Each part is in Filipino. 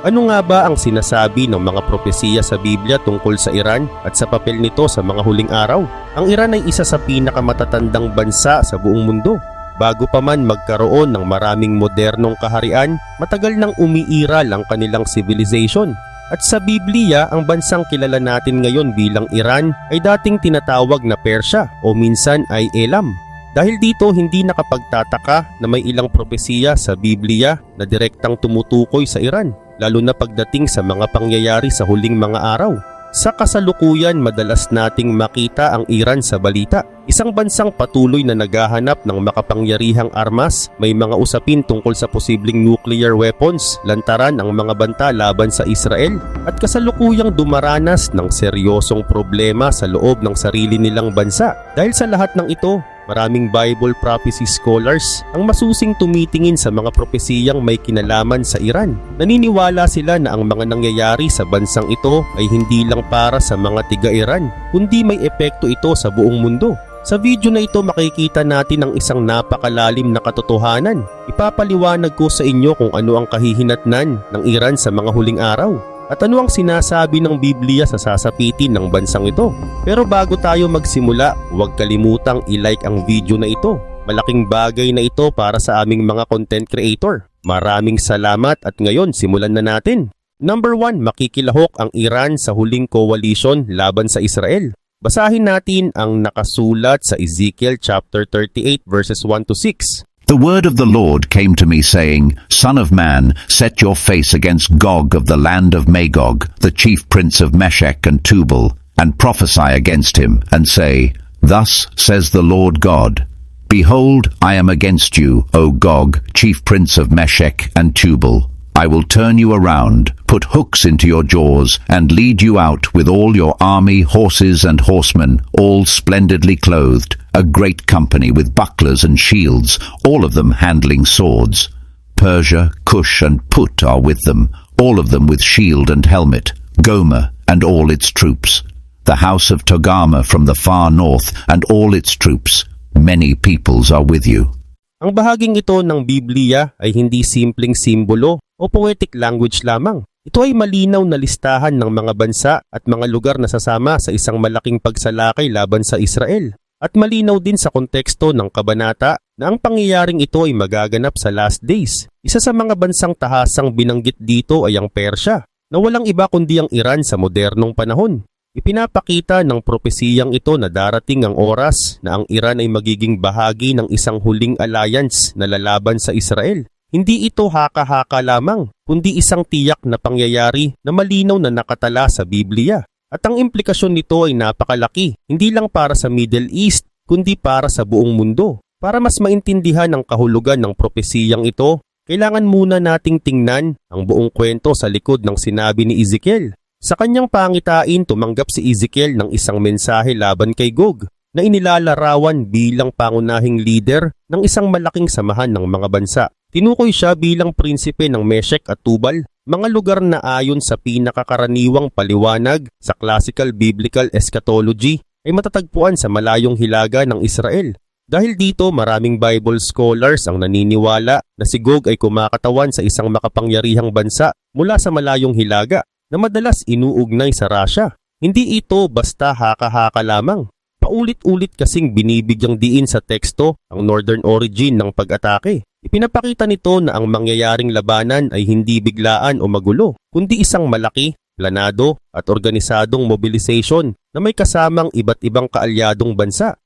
Ano nga ba ang sinasabi ng mga propesiya sa Biblia tungkol sa Iran at sa papel nito sa mga huling araw? Ang Iran ay isa sa pinakamatatandang bansa sa buong mundo. Bago pa man magkaroon ng maraming modernong kaharian, matagal nang umiiral ang kanilang civilization. At sa Biblia, ang bansang kilala natin ngayon bilang Iran ay dating tinatawag na Persya o minsan ay Elam. Dahil dito hindi nakapagtataka na may ilang propesiya sa Biblia na direktang tumutukoy sa Iran, lalo na pagdating sa mga pangyayari sa huling mga araw. Sa kasalukuyan, madalas nating makita ang Iran sa balita. Isang bansang patuloy na naghahanap ng makapangyarihang armas, may mga usapin tungkol sa posibleng nuclear weapons, lantaran ang mga banta laban sa Israel, at kasalukuyang dumaranas ng seryosong problema sa loob ng sarili nilang bansa. Dahil sa lahat ng ito, maraming Bible prophecy scholars ang masusing tumitingin sa mga propesiyang may kinalaman sa Iran. Naniniwala sila na ang mga nangyayari sa bansang ito ay hindi lang para sa mga tiga-Iran, kundi may epekto ito sa buong mundo. Sa video na ito makikita natin ang isang napakalalim na katotohanan. Ipapaliwanag ko sa inyo kung ano ang kahihinatnan ng Iran sa mga huling araw at ano ang sinasabi ng Biblia sa sasapitin ng bansang ito. Pero bago tayo magsimula, huwag kalimutang i-like ang video na ito. Malaking bagay na ito para sa aming mga content creator. Maraming salamat at ngayon simulan na natin. Number 1, makikilahok ang Iran sa huling coalition laban sa Israel. Basahin natin ang nakasulat sa Ezekiel chapter 38 verses 1 to 6. The word of the Lord came to me, saying, Son of man, set your face against Gog of the land of Magog, the chief prince of Meshech and Tubal, and prophesy against him, and say, Thus says the Lord God, Behold, I am against you, O Gog, chief prince of Meshech and Tubal. I will turn you around, put hooks into your jaws, and lead you out with all your army, horses and horsemen, all splendidly clothed, a great company with bucklers and shields, all of them handling swords. Persia, Cush and Put are with them, all of them with shield and helmet, Gomer and all its troops, the house of Togarmah from the far north and all its troops. Many peoples are with you. Ang bahaging ito ng Biblia ay hindi simpleng simbolo o poetic language lamang. Ito ay malinaw na listahan ng mga bansa at mga lugar na sasama sa isang malaking pagsalakay laban sa Israel. At malinaw din sa konteksto ng kabanata na ang pangyayaring ito ay magaganap sa last days. Isa sa mga bansang tahasang binanggit dito ay ang Persya, na walang iba kundi ang Iran sa modernong panahon. Ipinapakita ng propesiyang ito na darating ang oras na ang Iran ay magiging bahagi ng isang huling alliance na lalaban sa Israel. Hindi ito haka-haka lamang, kundi isang tiyak na pangyayari na malinaw na nakatala sa Biblia. At ang implikasyon nito ay napakalaki, hindi lang para sa Middle East, kundi para sa buong mundo. Para mas maintindihan ang kahulugan ng propesiyang ito, kailangan muna nating tingnan ang buong kwento sa likod ng sinabi ni Ezekiel. Sa kanyang pangitain, tumanggap si Ezekiel ng isang mensahe laban kay Gog na inilalarawan bilang pangunahing leader ng isang malaking samahan ng mga bansa. Tinukoy siya bilang prinsipe ng Meshech at Tubal, mga lugar na ayon sa pinakakaraniwang paliwanag sa classical biblical eschatology ay matatagpuan sa malayong hilaga ng Israel. Dahil dito, maraming Bible scholars ang naniniwala na si Gog ay kumakatawan sa isang makapangyarihang bansa mula sa malayong hilaga na madalas inuugnay sa Russia. Hindi ito basta haka-haka lamang. Paulit-ulit kasing binibigyang diin sa teksto ang northern origin ng pag-atake. Ipinapakita nito na ang mangyayaring labanan ay hindi biglaan o magulo, kundi isang malaki, planado at organisadong mobilization na may kasamang iba't ibang kaalyadong bansa.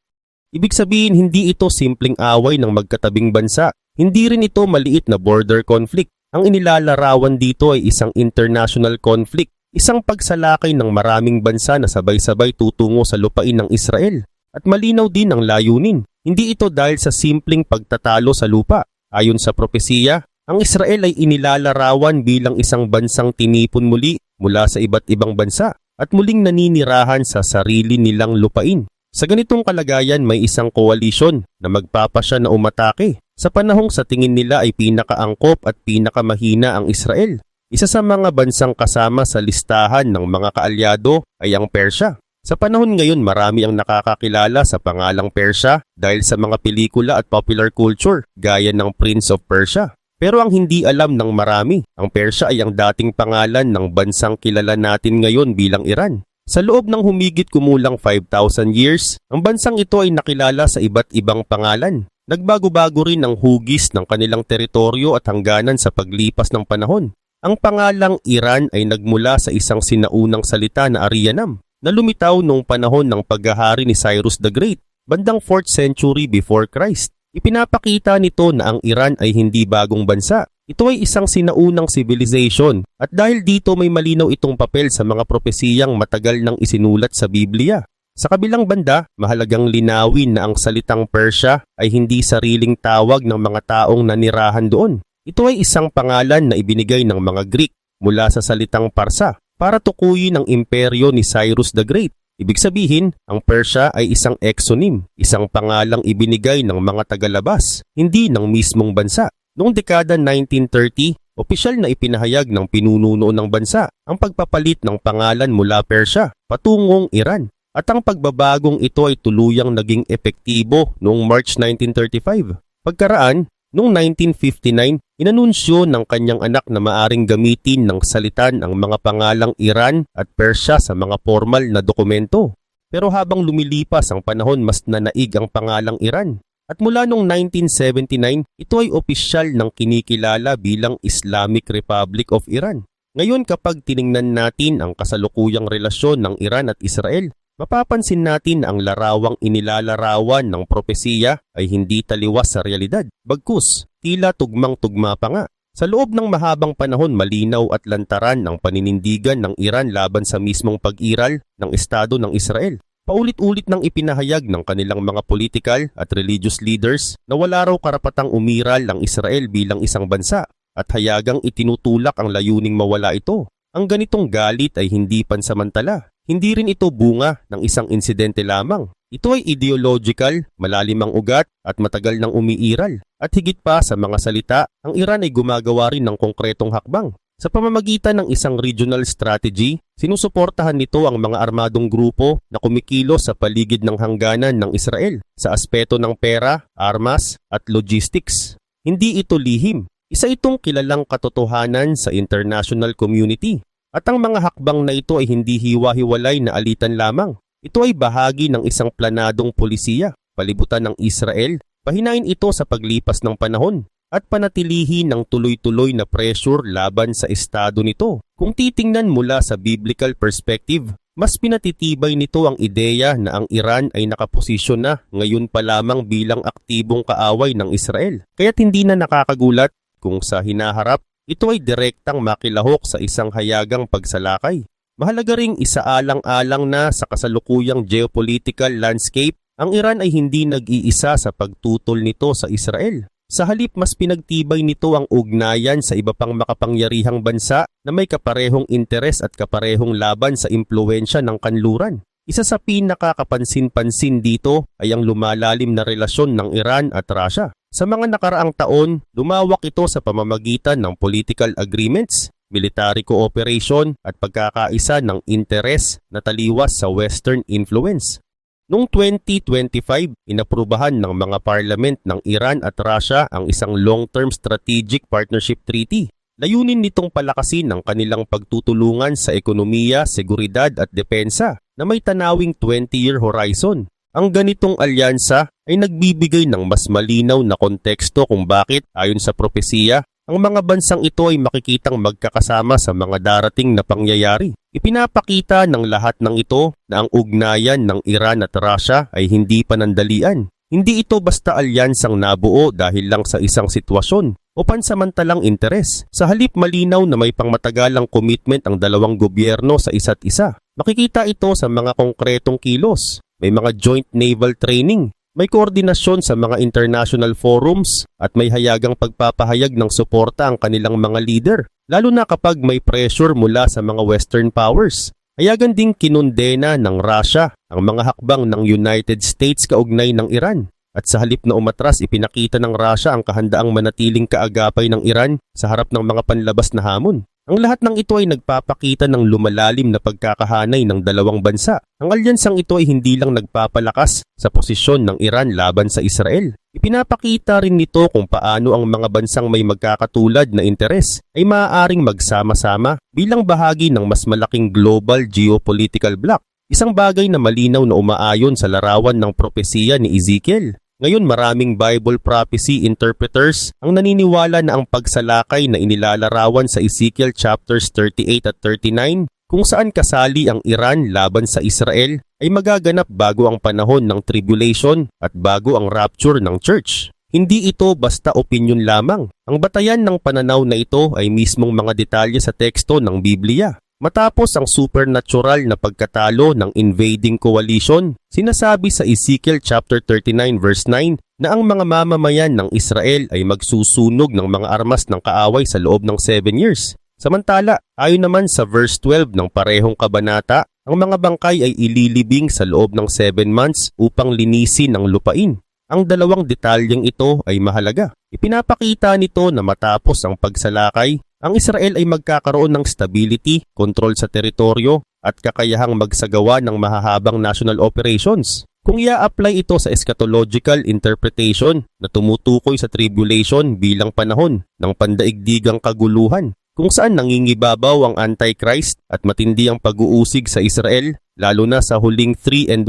Ibig sabihin, hindi ito simpleng away ng magkatabing bansa. Hindi rin ito maliit na border conflict. Ang inilalarawan dito ay isang international conflict, isang pagsalakay ng maraming bansa na sabay-sabay tutungo sa lupain ng Israel. At malinaw din ang layunin. Hindi ito dahil sa simpleng pagtatalo sa lupa. Ayon sa propesiya, ang Israel ay inilalarawan bilang isang bansang tinipon muli mula sa iba't ibang bansa at muling naninirahan sa sarili nilang lupain. Sa ganitong kalagayan, may isang koalisyon na magpapasya na umatake sa panahong sa tingin nila ay pinakaangkop at pinakamahina ang Israel. Isa sa mga bansang kasama sa listahan ng mga kaalyado ay ang Persya. Sa panahon ngayon, marami ang nakakakilala sa pangalang Persya dahil sa mga pelikula at popular culture gaya ng Prince of Persia. Pero ang hindi alam ng marami, ang Persya ay ang dating pangalan ng bansang kilala natin ngayon bilang Iran. Sa loob ng humigit kumulang 5,000 years, ang bansang ito ay nakilala sa iba't ibang pangalan. Nagbago-bago rin ang hugis ng kanilang teritoryo at hangganan sa paglipas ng panahon. Ang pangalang Iran ay nagmula sa isang sinaunang salita na Aryanam na lumitaw noong panahon ng paghahari ni Cyrus the Great, bandang 4th century before Christ. Ipinapakita nito na ang Iran ay hindi bagong bansa. Ito ay isang sinaunang civilization at dahil dito may malinaw itong papel sa mga propesiyang matagal nang isinulat sa Biblia. Sa kabilang banda, mahalagang linawin na ang salitang Persya ay hindi sariling tawag ng mga taong nanirahan doon. Ito ay isang pangalan na ibinigay ng mga Greek mula sa salitang Parsa para tukuyin ang imperyo ni Cyrus the Great. Ibig sabihin, ang Persya ay isang exonym, isang pangalang ibinigay ng mga tagalabas, hindi ng mismong bansa. Noong dekada 1930, opisyal na ipinahayag ng pinununo ng bansa ang pagpapalit ng pangalan mula Persya patungong Iran. At ang pagbabagong ito ay tuluyang naging epektibo noong March 1935. Pagkaraan, noong 1959, inanunsyo ng kanyang anak na maaring gamitin ng salitan ang mga pangalang Iran at Persya sa mga formal na dokumento. Pero habang lumilipas ang panahon, mas nanaig ang pangalang Iran. At mula noong 1979, ito ay opisyal ng kinikilala bilang Islamic Republic of Iran. Ngayon kapag tiningnan natin ang kasalukuyang relasyon ng Iran at Israel, mapapansin natin na ang larawang inilalarawan ng propesiya ay hindi taliwas sa realidad. Bagkus, tila tugmang-tugma pa nga. Sa loob ng mahabang panahon, malinaw at lantaran ang paninindigan ng Iran laban sa mismong pag-iral ng Estado ng Israel. Paulit-ulit nang ipinahayag ng kanilang mga political at religious leaders na wala raw karapatang umiral ang Israel bilang isang bansa at hayagang itinutulak ang layuning mawala ito. Ang ganitong galit ay hindi pansamantala. Hindi rin ito bunga ng isang insidente lamang. Ito ay ideological, malalim ang ugat at matagal nang umiiral. At higit pa sa mga salita, ang Iran ay gumagawa rin ng konkretong hakbang. Sa pamamagitan ng isang regional strategy, sinusuportahan nito ang mga armadong grupo na kumikilos sa paligid ng hangganan ng Israel sa aspeto ng pera, armas at logistics. Hindi ito lihim. Isa itong kilalang katotohanan sa international community. At ang mga hakbang na ito ay hindi hiwa-hiwalay na alitan lamang. Ito ay bahagi ng isang planadong polisiya, palibutan ng Israel, pahinain ito sa paglipas ng panahon, at panatilihin ng tuloy-tuloy na pressure laban sa estado nito. Kung titingnan mula sa biblical perspective, mas pinatitibay nito ang ideya na ang Iran ay nakaposisyon na ngayon pa lamang bilang aktibong kaaway ng Israel. Kaya't hindi na nakakagulat kung sa hinaharap, ito ay direktang makilahok sa isang hayagang pagsalakay. Mahalaga ring isaalang-alang na sa kasalukuyang geopolitical landscape, ang Iran ay hindi nag-iisa sa pagtutol nito sa Israel. Sa halip, mas pinagtibay nito ang ugnayan sa iba pang makapangyarihang bansa na may kaparehong interes at kaparehong laban sa impluwensya ng kanluran. Isa sa pinakakapansin-pansin dito ay ang lumalalim na relasyon ng Iran at Russia. Sa mga nakaraang taon, lumawak ito sa pamamagitan ng political agreements, military cooperation at pagkakaisa ng interes na taliwas sa Western influence. Noong 2025, inaprubahan ng mga parliament ng Iran at Russia ang isang long-term strategic partnership treaty. Layunin nitong palakasin ang kanilang pagtutulungan sa ekonomiya, seguridad at depensa na may tanawing 20-year horizon. Ang ganitong alyansa ay nagbibigay ng mas malinaw na konteksto kung bakit, ayon sa propesiya, ang mga bansang ito ay makikitang magkakasama sa mga darating na pangyayari. Ipinapakita ng lahat ng ito na ang ugnayan ng Iran at Russia ay hindi panandalian. Hindi ito basta alyansang nabuo dahil lang sa isang sitwasyon o pansamantalang interes. Sa halip, malinaw na may pangmatagalang commitment ang dalawang gobyerno sa isa't isa. Makikita ito sa mga konkretong kilos. May mga joint naval training, may koordinasyon sa mga international forums at may hayagang pagpapahayag ng suporta ang kanilang mga leader, lalo na kapag may pressure mula sa mga Western powers. Hayagan ding kinundena ng Russia ang mga hakbang ng United States kaugnay ng Iran. At sa halip na umatras, ipinakita ng Russia ang kahandaang manatiling kaagapay ng Iran sa harap ng mga panlabas na hamon. Ang lahat ng ito ay nagpapakita ng lumalalim na pagkakahanay ng dalawang bansa. Ang alyansang ito ay hindi lang nagpapalakas sa posisyon ng Iran laban sa Israel. Ipinapakita rin nito kung paano ang mga bansang may magkakatulad na interes ay maaaring magsama-sama bilang bahagi ng mas malaking global geopolitical bloc. Isang bagay na malinaw na umaayon sa larawan ng propesiya ni Ezekiel. Ngayon maraming Bible prophecy interpreters ang naniniwala na ang pagsalakay na inilalarawan sa Ezekiel chapters 38 at 39 kung saan kasali ang Iran laban sa Israel ay magaganap bago ang panahon ng tribulation at bago ang rapture ng church. Hindi ito basta opinyon lamang. Ang batayan ng pananaw na ito ay mismong mga detalye sa teksto ng Biblia. Matapos ang supernatural na pagkatalo ng invading coalition, sinasabi sa Ezekiel chapter 39 verse 9 na ang mga mamamayan ng Israel ay magsusunog ng mga armas ng kaaway sa loob ng 7 years. Samantala, ayon naman sa verse 12 ng parehong kabanata, ang mga bangkay ay ililibing sa loob ng 7 months upang linisin ang lupain. Ang dalawang detalyeng ito ay mahalaga. Ipinapakita nito na matapos ang pagsalakay, ang Israel ay magkakaroon ng stability, kontrol sa teritoryo, at kakayahang magsagawa ng mahahabang national operations. Kung ia-apply ito sa eschatological interpretation na tumutukoy sa tribulation bilang panahon ng pandaigdigang kaguluhan, kung saan nangingibabaw ang Antichrist at matindi ang pag-uusig sa Israel, lalo na sa huling 3.5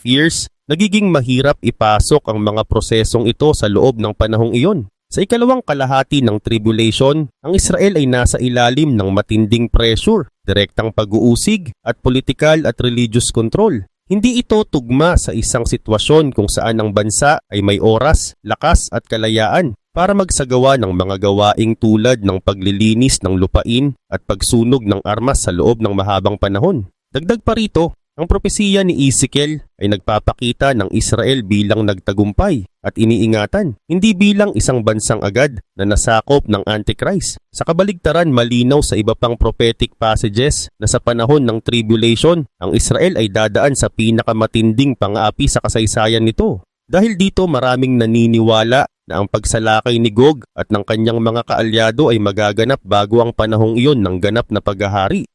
years, nagiging mahirap ipasok ang mga prosesong ito sa loob ng panahong iyon. Sa ikalawang kalahati ng tribulation, ang Israel ay nasa ilalim ng matinding pressure, direktang pag-uusig at political at religious control. Hindi ito tugma sa isang sitwasyon kung saan ang bansa ay may oras, lakas at kalayaan para magsagawa ng mga gawaing tulad ng paglilinis ng lupain at pagsunog ng armas sa loob ng mahabang panahon. Dagdag pa rito, ang propesiya ni Ezekiel ay nagpapakita ng Israel bilang nagtagumpay at iniingatan, hindi bilang isang bansang agad na nasakop ng Antichrist. Sa kabaligtaran, malinaw sa iba pang prophetic passages na sa panahon ng tribulation, ang Israel ay dadaan sa pinakamatinding pang-aapi sa kasaysayan nito. Dahil dito maraming naniniwala na ang pagsalakay ni Gog at ng kanyang mga kaalyado ay magaganap bago ang panahong iyon ng ganap na paghahari.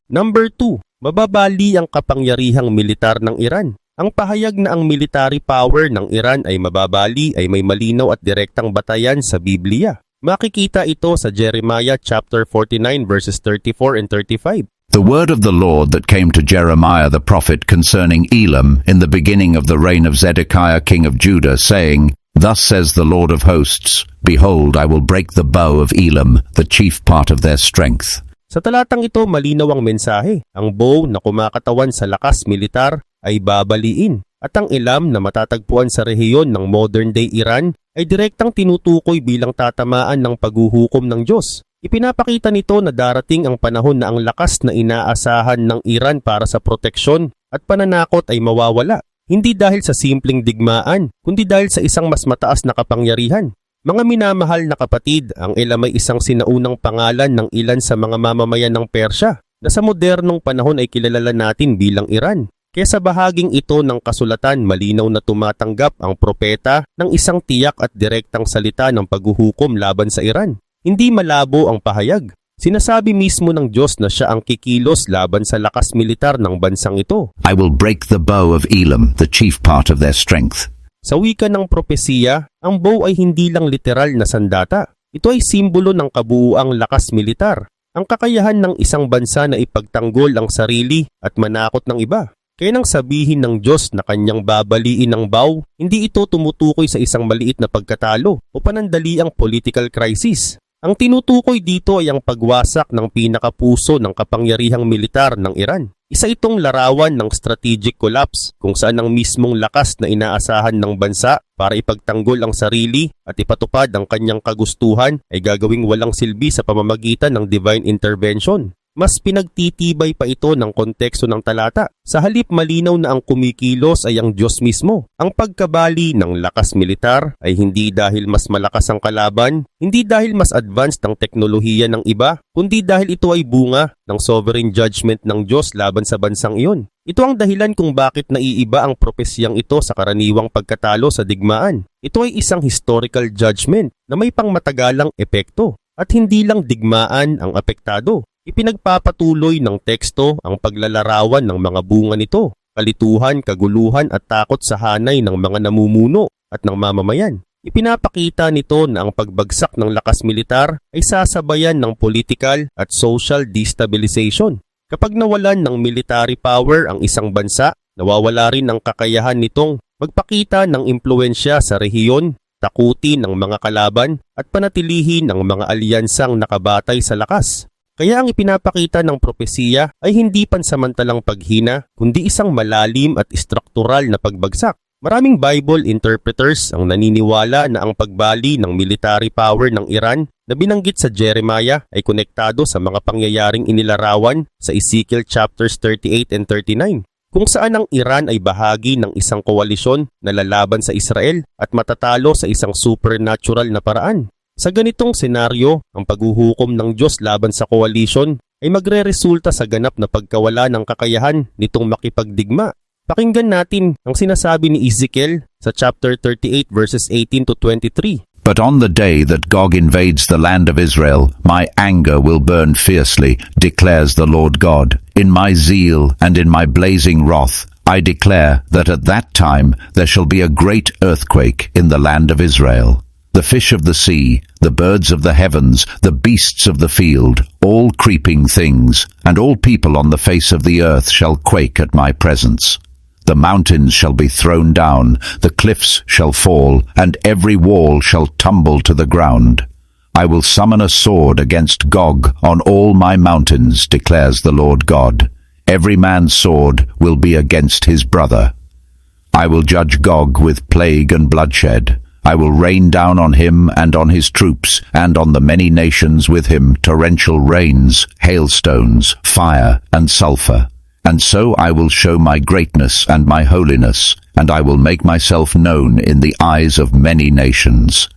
Number 2. Mababali ang kapangyarihang militar ng Iran. Ang pahayag na ang military power ng Iran ay mababali ay may malinaw at direktang batayan sa Biblia. Makikita ito sa Jeremiah chapter 49 verses 34 and 35. The word of the Lord that came to Jeremiah the prophet concerning Elam in the beginning of the reign of Zedekiah king of Judah, saying, Thus says the Lord of hosts, Behold, I will break the bow of Elam, the chief part of their strength. Sa talatang ito, malinaw ang mensahe. Ang bow na kumakatawan sa lakas militar ay babaliin. At ang Elam na matatagpuan sa rehiyon ng modern-day Iran ay direktang tinutukoy bilang tatamaan ng paghuhukom ng Diyos. Ipinapakita nito na darating ang panahon na ang lakas na inaasahan ng Iran para sa proteksyon at pananakot ay mawawala. Hindi dahil sa simpleng digmaan, kundi dahil sa isang mas mataas na kapangyarihan. Mga minamahal na kapatid, ang Elam ay isang sinaunang pangalan ng ilan sa mga mamamayan ng Persya na sa modernong panahon ay kilala natin bilang Iran. Kaya sa bahaging ito ng kasulatan, malinaw na tumatanggap ang propeta ng isang tiyak at direktang salita ng paghuhukom laban sa Iran. Hindi malabo ang pahayag. Sinasabi mismo ng Diyos na siya ang kikilos laban sa lakas militar ng bansang ito. I will break the bow of Elam, the chief part of their strength. Sa wika ng propesiya, ang bow ay hindi lang literal na sandata. Ito ay simbolo ng kabuuang lakas militar, ang kakayahan ng isang bansa na ipagtanggol ang sarili at manakot ng iba. Kaya nang sabihin ng Diyos na kanyang babaliin ang bow, hindi ito tumutukoy sa isang maliit na pagkatalo o panandaliang political crisis. Ang tinutukoy dito ay ang pagwasak ng pinakapuso ng kapangyarihang militar ng Iran. Isa itong larawan ng strategic collapse kung saan ang mismong lakas na inaasahan ng bansa para ipagtanggol ang sarili at ipatupad ang kanyang kagustuhan ay gagawing walang silbi sa pamamagitan ng divine intervention. Mas pinagtitibay pa ito ng konteksto ng talata. Sa halip malinaw na ang kumikilos ay ang Diyos mismo. Ang pagkabali ng lakas militar ay hindi dahil mas malakas ang kalaban, hindi dahil mas advanced ang teknolohiya ng iba, kundi dahil ito ay bunga ng sovereign judgment ng Diyos laban sa bansang iyon. Ito ang dahilan kung bakit naiiba ang propesiyang ito sa karaniwang pagkatalo sa digmaan. Ito ay isang historical judgment na may pangmatagalang epekto at hindi lang digmaan ang apektado. Ipinagpapatuloy ng teksto ang paglalarawan ng mga bunga nito, kalituhan, kaguluhan at takot sa hanay ng mga namumuno. at ng mamamayan. Ipinapakita nito na ang pagbagsak ng lakas militar ay sasabayan ng political at social destabilization. Kapag nawalan ng military power ang isang bansa, nawawala rin ang kakayahan nitong magpakita ng impluensya sa rehiyon, takutin ng mga kalaban at panatilihin ang mga alyansang nakabatay sa lakas. Kaya ang ipinapakita ng propesiya ay hindi pansamantalang paghina, kundi isang malalim at struktural na pagbagsak. Maraming Bible interpreters ang naniniwala na ang pagbali ng military power ng Iran na binanggit sa Jeremiah ay konektado sa mga pangyayaring inilarawan sa Ezekiel chapters 38 and 39, kung saan ang Iran ay bahagi ng isang koalisyon na lalaban sa Israel at matatalo sa isang supernatural na paraan. Sa ganitong senaryo, ang paghuhukom ng Diyos laban sa koalisyon ay magre-resulta sa ganap na pagkawala ng kakayahan nitong makipagdigma. Pakinggan natin ang sinasabi ni Ezekiel sa chapter 38 verses 18 to 23. But on the day that Gog invades the land of Israel, my anger will burn fiercely, declares the Lord God. In my zeal and in my blazing wrath, I declare that at that time there shall be a great earthquake in the land of Israel. The fish of the sea, the birds of the heavens, the beasts of the field, all creeping things, and all people on the face of the earth shall quake at my presence. The mountains shall be thrown down, the cliffs shall fall, and every wall shall tumble to the ground. I will summon a sword against Gog on all my mountains, declares the Lord God. Every man's sword will be against his brother. I will judge Gog with plague and bloodshed. I will rain down on him and on his troops, and on the many nations with him torrential rains, hailstones, fire, and sulphur. And so I will show my greatness and my holiness, and I will make myself known in the eyes of many nations.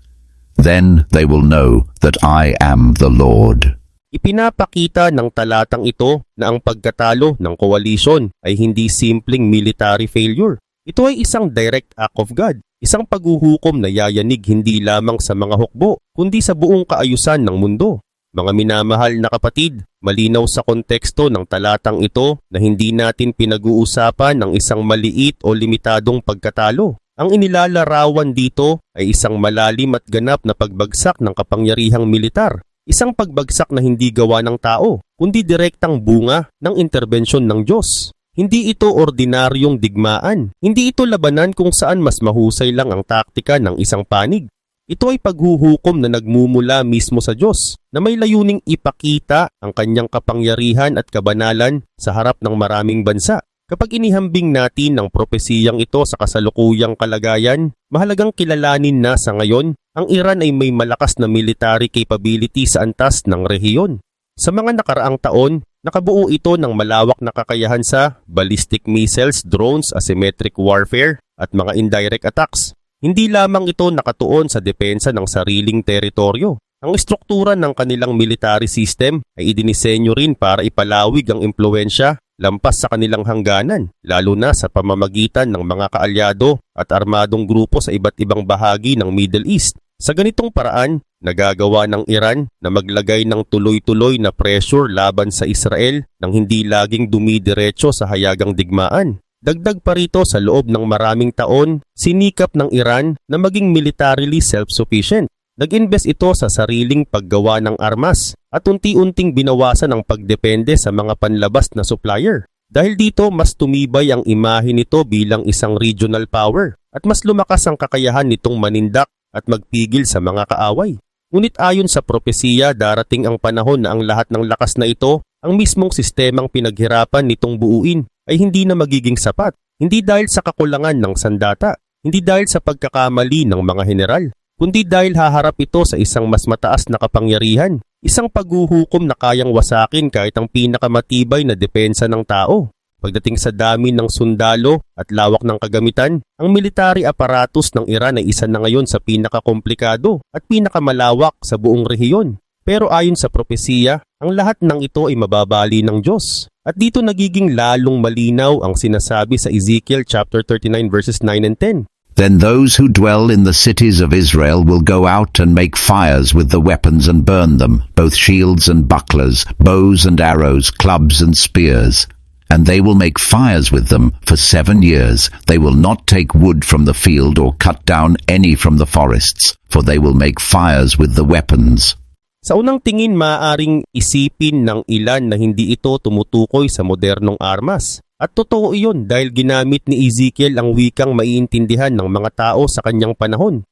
Then they will know that I am the Lord. Ipinapakita ng talatang ito na ang pagkatalo ng koalisyon ay hindi simpleng military failure. Ito ay isang direct act of God, isang paghuhukom na yayanig hindi lamang sa mga hukbo, kundi sa buong kaayusan ng mundo. Mga minamahal na kapatid, malinaw sa konteksto ng talatang ito na hindi natin pinag-uusapan ng isang maliit o limitadong pagkatalo. Ang inilalarawan dito ay isang malalim at ganap na pagbagsak ng kapangyarihang militar. Isang pagbagsak na hindi gawa ng tao, kundi direktang bunga ng interbensyon ng Diyos. Hindi ito ordinaryong digmaan. Hindi ito labanan kung saan mas mahusay lang ang taktika ng isang panig. Ito ay paghuhukom na nagmumula mismo sa Diyos na may layuning ipakita ang kanyang kapangyarihan at kabanalan sa harap ng maraming bansa. Kapag inihambing natin ang propesiyang ito sa kasalukuyang kalagayan, mahalagang kilalanin na sa ngayon, ang Iran ay may malakas na military capability sa antas ng rehiyon. Sa mga nakaraang taon, nakabuo ito ng malawak na kakayahan sa ballistic missiles, drones, asymmetric warfare, at mga indirect attacks. Hindi lamang ito nakatuon sa depensa ng sariling teritoryo. Ang estruktura ng kanilang military system ay idinisenyo rin para ipalawig ang impluensya lampas sa kanilang hangganan, lalo na sa pamamagitan ng mga kaalyado at armadong grupo sa iba't ibang bahagi ng Middle East. Sa ganitong paraan, nagagawa ng Iran na maglagay ng tuloy-tuloy na pressure laban sa Israel nang hindi laging dumidiretso sa hayagang digmaan. Dagdag pa rito, sa loob ng maraming taon, sinikap ng Iran na maging militarily self-sufficient. Nag-invest ito sa sariling paggawa ng armas at unti-unting binawasan ang pagdepende sa mga panlabas na supplier. Dahil dito, mas tumibay ang imahe nito bilang isang regional power at mas lumakas ang kakayahan nitong manindak at magpigil sa mga kaaway. Ngunit ayon sa propesiya, darating ang panahon na ang lahat ng lakas na ito, ang mismong sistemang pinaghirapan nitong buuin, ay hindi na magiging sapat. Hindi dahil sa kakulangan ng sandata, hindi dahil sa pagkakamali ng mga general, kundi dahil haharap ito sa isang mas mataas na kapangyarihan, isang paghuhukom na kayang wasakin kahit ang pinakamatibay na depensa ng tao. Pagdating sa dami ng sundalo at lawak ng kagamitan, ang military apparatus ng Iran ay isa na ngayon sa pinakakomplikado at pinakamalawak sa buong rehiyon. Pero ayon sa propesiya, ang lahat ng ito ay mababali ng Diyos. At dito nagiging lalong malinaw ang sinasabi sa Ezekiel chapter 39 verses 9 and 10. Then those who dwell in the cities of Israel will go out and make fires with the weapons and burn them, both shields and bucklers, bows and arrows, clubs and spears. and they will make fires with them for 7 years. They will not take wood from the field or cut down any from the forests, for they will make fires with the weapons. Sa unang tingin, maaaring isipin ng ilan na hindi ito tumutukoy sa modernong armas. At totoo iyon dahil ginamit ni Ezekiel ang wikang maiintindihan ng mga tao sa kanyang panahon.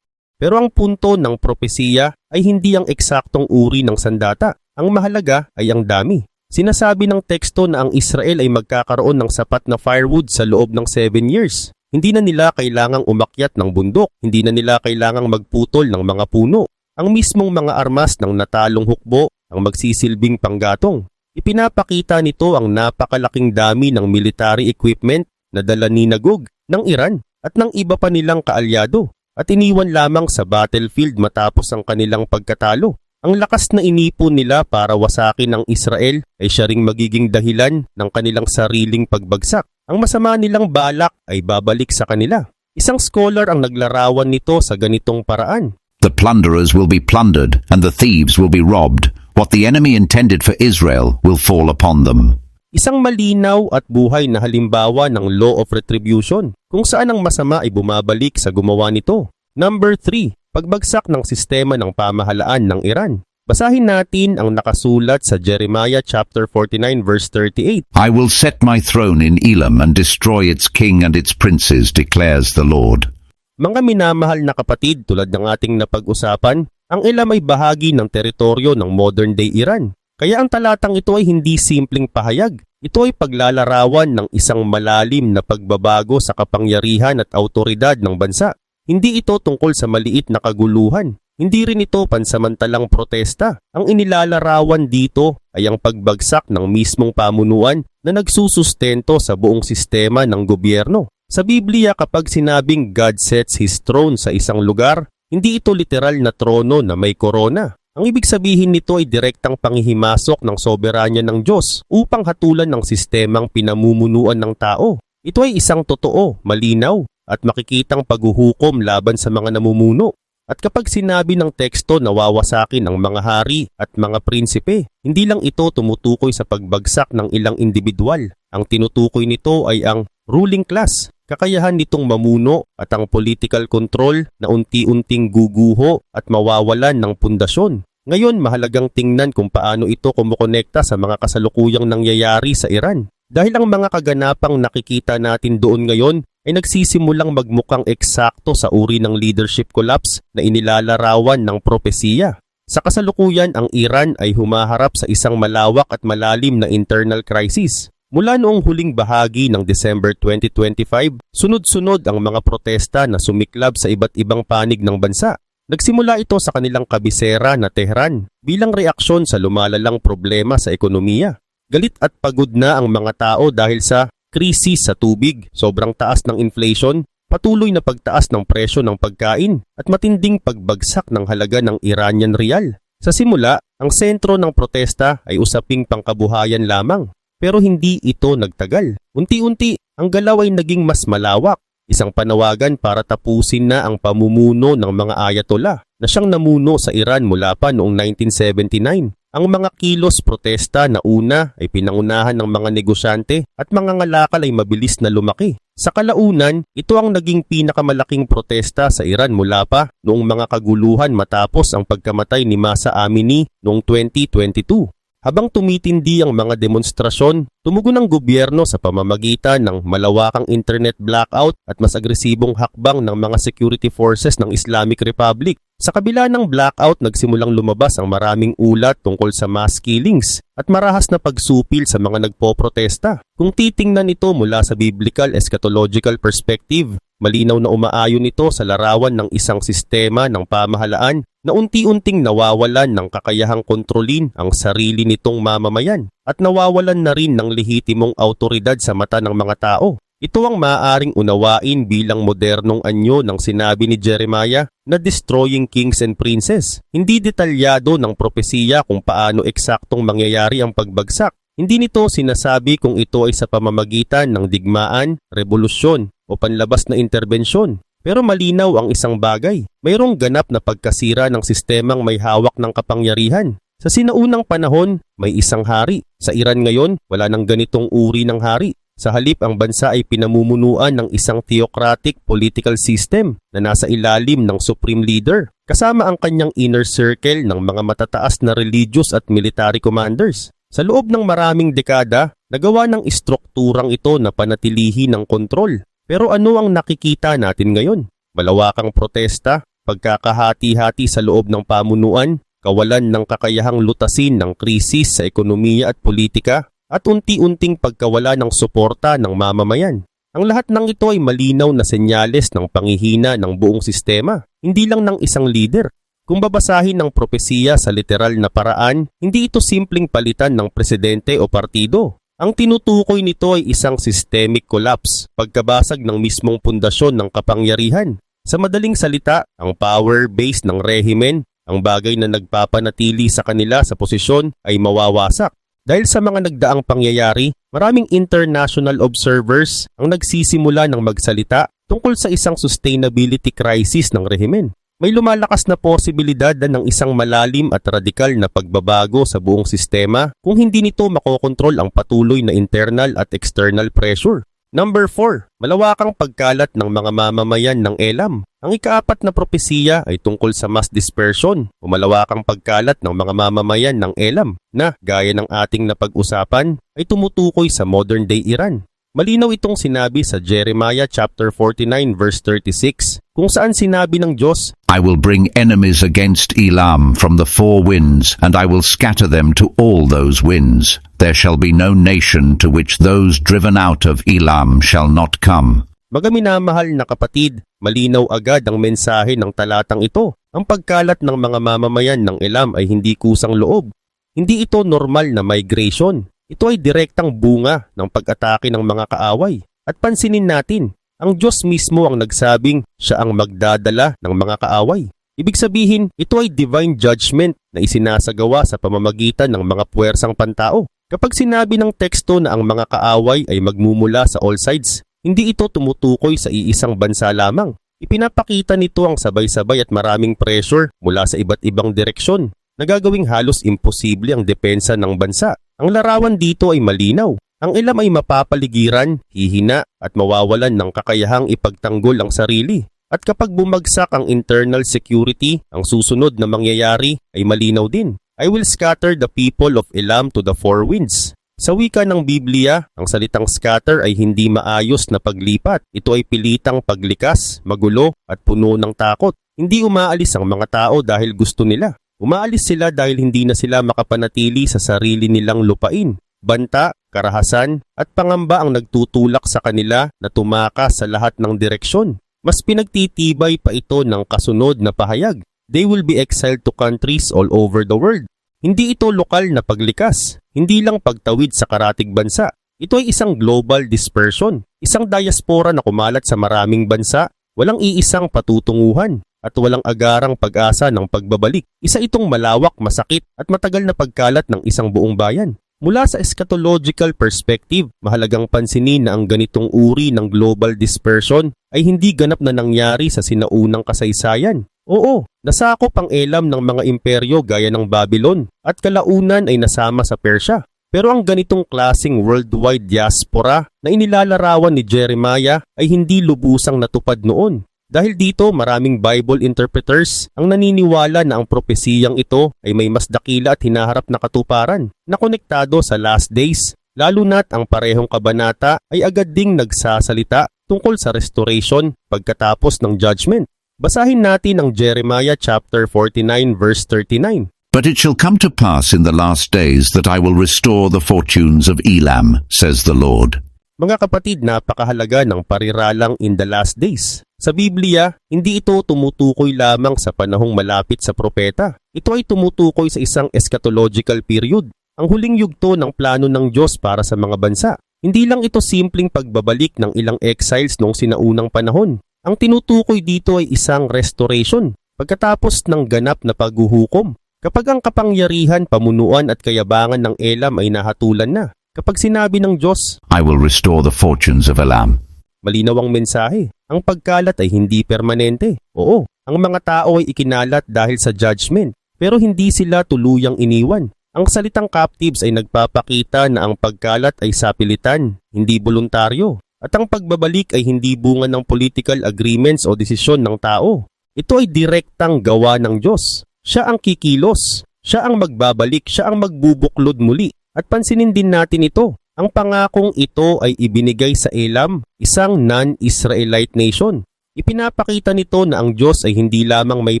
Pero ang punto ng propesiya ay hindi ang eksaktong uri ng sandata. Ang mahalaga ay ang dami. Sinasabi ng teksto na ang Israel ay magkakaroon ng sapat na firewood sa loob ng 7 years. Hindi na nila kailangang umakyat ng bundok, hindi na nila kailangang magputol ng mga puno. Ang mismong mga armas ng natalong hukbo ang magsisilbing panggatong. Ipinapakita nito ang napakalaking dami ng military equipment na dala ni Gog ng Iran at ng iba pa nilang kaalyado at iniwan lamang sa battlefield matapos ang kanilang pagkatalo. Ang lakas na inipon nila para wasakin ang Israel ay siya ring magiging dahilan ng kanilang sariling pagbagsak. Ang masama nilang balak ay babalik sa kanila. Isang scholar ang naglarawan nito sa ganitong paraan. The plunderers will be plundered, and the thieves will be robbed. What the enemy intended for Israel will fall upon them. Isang malinaw at buhay na halimbawa ng law of retribution, kung saan ang masama ay bumabalik sa gumawa nito. Number 3. Pagbagsak ng sistema ng pamahalaan ng Iran. Basahin natin ang nakasulat sa Jeremiah chapter 49 verse 38. I will set my throne in Elam and destroy its king and its princes, declares the Lord. Mga minamahal na kapatid, tulad ng ating napag-usapan, ang Elam ay bahagi ng teritoryo ng modern-day Iran. Kaya ang talatang ito ay hindi simpleng pahayag. Ito ay paglalarawan ng isang malalim na pagbabago sa kapangyarihan at autoridad ng bansa. Hindi ito tungkol sa maliit na kaguluhan. Hindi rin ito pansamantalang protesta. Ang inilalarawan dito ay ang pagbagsak ng mismong pamunuan na nagsusustento sa buong sistema ng gobyerno. Sa Biblia, kapag sinabing God sets His throne sa isang lugar, hindi ito literal na trono na may korona. Ang ibig sabihin nito ay direktang panghihimasok ng soberanya ng Diyos upang hatulan ng sistemang pinamumunuan ng tao. Ito ay isang totoo, malinaw, at makikitang paghuhukom laban sa mga namumuno. At kapag sinabi ng teksto na wawasakin ang mga hari at mga prinsipe, hindi lang ito tumutukoy sa pagbagsak ng ilang individual. Ang tinutukoy nito ay ang ruling class, kakayahan nitong mamuno at ang political control na unti-unting guguho at mawawalan ng pundasyon. Ngayon, mahalagang tingnan kung paano ito kumukonekta sa mga kasalukuyang nangyayari sa Iran. Dahil ang mga kaganapang nakikita natin doon ngayon ay nagsisimulang magmukhang eksakto sa uri ng leadership collapse na inilalarawan ng propesiya. Sa kasalukuyan, ang Iran ay humaharap sa isang malawak at malalim na internal crisis. Mula noong huling bahagi ng December 2025, sunod-sunod ang mga protesta na sumiklab sa iba't ibang panig ng bansa. Nagsimula ito sa kanilang kabisera na Tehran bilang reaksyon sa lumalalang problema sa ekonomiya. Galit at pagod na ang mga tao dahil sa krisis sa tubig, sobrang taas ng inflation, patuloy na pagtaas ng presyo ng pagkain at matinding pagbagsak ng halaga ng Iranian rial. Sa simula, ang sentro ng protesta ay usaping pangkabuhayan lamang. Pero hindi ito nagtagal. Unti-unti, ang galaw ay naging mas malawak. Isang panawagan para tapusin na ang pamumuno ng mga ayatollah na siyang namuno sa Iran mula pa noong 1979. Ang mga kilos protesta na una ay pinangunahan ng mga negosyante at mga ngalakal ay mabilis na lumaki. Sa kalaunan, ito ang naging pinakamalaking protesta sa Iran mula pa noong mga kaguluhan matapos ang pagkamatay ni Mahsa Amini noong 2022. Habang tumitindi ang mga demonstrasyon, tumugon ang gobyerno sa pamamagitan ng malawakang internet blackout at mas agresibong hakbang ng mga security forces ng Islamic Republic. Sa kabila ng blackout, nagsimulang lumabas ang maraming ulat tungkol sa mass killings at marahas na pagsupil sa mga nagpoprotesta. Kung titingnan ito mula sa biblical eschatological perspective, malinaw na umaayon ito sa larawan ng isang sistema ng pamahalaan na unti-unting nawawalan ng kakayahang kontrolin ang sarili nitong mamamayan at nawawalan na rin ng lehitimong autoridad sa mata ng mga tao. Ito ang maaaring unawain bilang modernong anyo ng sinabi ni Jeremiah na destroying kings and princes. Hindi detalyado ng propesiya kung paano eksaktong mangyayari ang pagbagsak. Hindi nito sinasabi kung ito ay sa pamamagitan ng digmaan, revolusyon o panlabas na interbensyon. Pero malinaw ang isang bagay, mayroong ganap na pagkasira ng sistemang may hawak ng kapangyarihan. Sa sinaunang panahon, may isang hari. Sa Iran ngayon, wala nang ganitong uri ng hari. Sa halip, ang bansa ay pinamumunuan ng isang theocratic political system na nasa ilalim ng supreme leader, kasama ang kanyang inner circle ng mga matataas na religious at military commanders. Sa loob ng maraming dekada, nagawa ng istrukturang ito na panatilihi ng kontrol. Pero ano ang nakikita natin ngayon? Malawakang protesta, pagkakahati-hati sa loob ng pamunuan, kawalan ng kakayahang lutasin ng krisis sa ekonomiya at politika, at unti-unting pagkawala ng suporta ng mamamayan. Ang lahat ng ito ay malinaw na senyales ng panghihina ng buong sistema, hindi lang ng isang leader. Kung babasahin ng propesiya sa literal na paraan, hindi ito simpleng palitan ng presidente o partido. Ang tinutukoy nito ay isang systemic collapse, pagkabasag ng mismong pundasyon ng kapangyarihan. Sa madaling salita, ang power base ng rehimen, ang bagay na nagpapanatili sa kanila sa posisyon ay mawawasak. Dahil sa mga nagdaang pangyayari, maraming international observers ang nagsisimula ng magsalita tungkol sa isang sustainability crisis ng rehimen. May lumalakas na posibilidad ng isang malalim at radikal na pagbabago sa buong sistema kung hindi nito makokontrol ang patuloy na internal at external pressure. Number 4, malawakang pagkalat ng mga mamamayan ng Elam. Ang ikaapat na propesiya ay tungkol sa mass dispersion o malawakang pagkalat ng mga mamamayan ng Elam na, gaya ng ating napag-usapan, ay tumutukoy sa modern-day Iran. Malinaw itong sinabi sa Jeremiah chapter 49 verse 36 kung saan sinabi ng Diyos, I will bring enemies against Elam from the four winds, and I will scatter them to all those winds. There shall be no nation to which those driven out of Elam shall not come. Mga minamahal na kapatid, malinaw agad ang mensahe ng talatang ito. Ang pagkalat ng mga mamamayan ng Elam ay hindi kusang loob. Hindi ito normal na migration. Ito ay direktang bunga ng pag-atake ng mga kaaway. At pansinin natin, ang Diyos mismo ang nagsabing siya ang magdadala ng mga kaaway. Ibig sabihin, ito ay divine judgment na isinasagawa sa pamamagitan ng mga puwersang pantao. Kapag sinabi ng teksto na ang mga kaaway ay magmumula sa all sides, hindi ito tumutukoy sa iisang bansa lamang. Ipinapakita nito ang sabay-sabay at maraming pressure mula sa iba't ibang direksyon. Nagagawing halos imposible ang depensa ng bansa. Ang larawan dito ay malinaw. Ang Elam ay mapapaligiran, hihina at mawawalan ng kakayahang ipagtanggol ang sarili. At kapag bumagsak ang internal security, ang susunod na mangyayari ay malinaw din. I will scatter the people of Elam to the four winds. Sa wika ng Biblia, ang salitang scatter ay hindi maayos na paglipat. Ito ay pilitang paglikas, magulo at puno ng takot. Hindi umaalis ang mga tao dahil gusto nila. Umaalis sila dahil hindi na sila makapanatili sa sarili nilang lupain. Banta, karahasan at pangamba ang nagtutulak sa kanila na tumakas sa lahat ng direksyon. Mas pinagtitibay pa ito ng kasunod na pahayag. They will be exiled to countries all over the world. Hindi ito lokal na paglikas, hindi lang pagtawid sa karatig bansa. Ito ay isang global dispersion, isang diaspora na kumalat sa maraming bansa, walang iisang patutunguhan at walang agarang pag-asa ng pagbabalik. Isa itong malawak, masakit at matagal na pagkalat ng isang buong bayan. Mula sa eschatological perspective, mahalagang pansinin na ang ganitong uri ng global dispersion ay hindi ganap na nangyari sa sinaunang kasaysayan. Oo, nasakop ang Elam ng mga imperyo gaya ng Babylon at kalaunan ay nasama sa Persia. Pero ang ganitong klaseng worldwide diaspora na inilalarawan ni Jeremiah ay hindi lubusang natupad noon. Dahil dito maraming Bible interpreters ang naniniwala na ang propesiyang ito ay may mas dakila at hinaharap na katuparan na konektado sa last days, lalo na't ang parehong kabanata ay agad ding nagsasalita tungkol sa restoration pagkatapos ng judgment. Basahin natin ang Jeremiah chapter 49 verse 39. But it shall come to pass in the last days that I will restore the fortunes of Elam, says the Lord. Mga kapatid, napakahalaga ng pariralang in the last days. Sa Biblia, hindi ito tumutukoy lamang sa panahong malapit sa propeta. Ito ay tumutukoy sa isang eschatological period, ang huling yugto ng plano ng Diyos para sa mga bansa. Hindi lang ito simpleng pagbabalik ng ilang exiles noong sinaunang panahon. Ang tinutukoy dito ay isang restoration, pagkatapos ng ganap na paghuhukom. Kapag ang kapangyarihan, pamunuan at kayabangan ng Elam ay nahatulan na. Kapag sinabi ng Diyos, I will restore the fortunes of Elam. Malinaw ang mensahe. Ang pagkalat ay hindi permanente. Oo, ang mga tao ay ikinalat dahil sa judgment. pero hindi sila tuluyang iniwan. Ang salitang captives ay nagpapakita na ang pagkalat ay sapilitan, hindi voluntaryo. At ang pagbabalik ay hindi bunga ng political agreements o desisyon ng tao. Ito ay direktang gawa ng Diyos. Siya ang kikilos. Siya ang magbabalik. Siya ang magbubuklod muli. At pansinin din natin ito. Ang pangakong ito ay ibinigay sa Elam, isang non-Israelite nation. Ipinapakita nito na ang Diyos ay hindi lamang may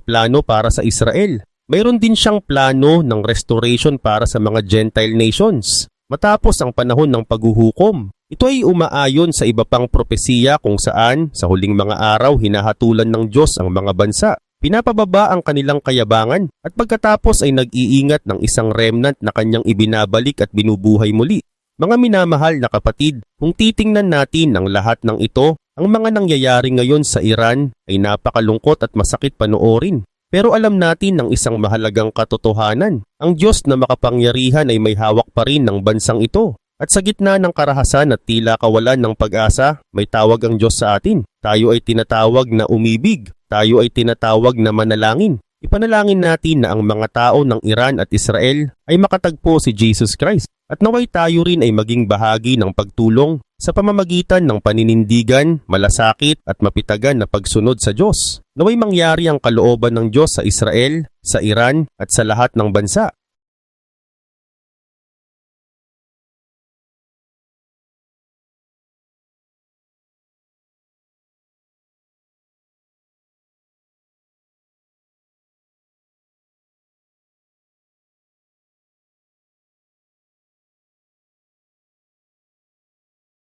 plano para sa Israel. Mayroon din siyang plano ng restoration para sa mga Gentile nations. Matapos ang panahon ng paghuhukom, ito ay umaayon sa iba pang propesiya kung saan sa huling mga araw hinahatulan ng Diyos ang mga bansa. Pinapababa ang kanilang kayabangan at pagkatapos ay nag-iingat ng isang remnant na kanyang ibinabalik at binubuhay muli. Mga minamahal na kapatid, kung titingnan natin ang lahat ng ito, ang mga nangyayari ngayon sa Iran ay napakalungkot at masakit panoorin. Pero alam natin ng isang mahalagang katotohanan. Ang Diyos na makapangyarihan ay may hawak pa rin ng bansang ito. At sa gitna ng karahasan at tila kawalan ng pag-asa, may tawag ang Diyos sa atin. Tayo ay tinatawag na umibig. Tayo ay tinatawag na manalangin. Ipanalangin natin na ang mga tao ng Iran at Israel ay makatagpo si Jesus Christ. At naway tayo rin ay maging bahagi ng pagtulong sa pamamagitan ng paninindigan, malasakit at mapitagan na pagsunod sa Diyos. Naway mangyari ang kalooban ng Diyos sa Israel, sa Iran at sa lahat ng bansa.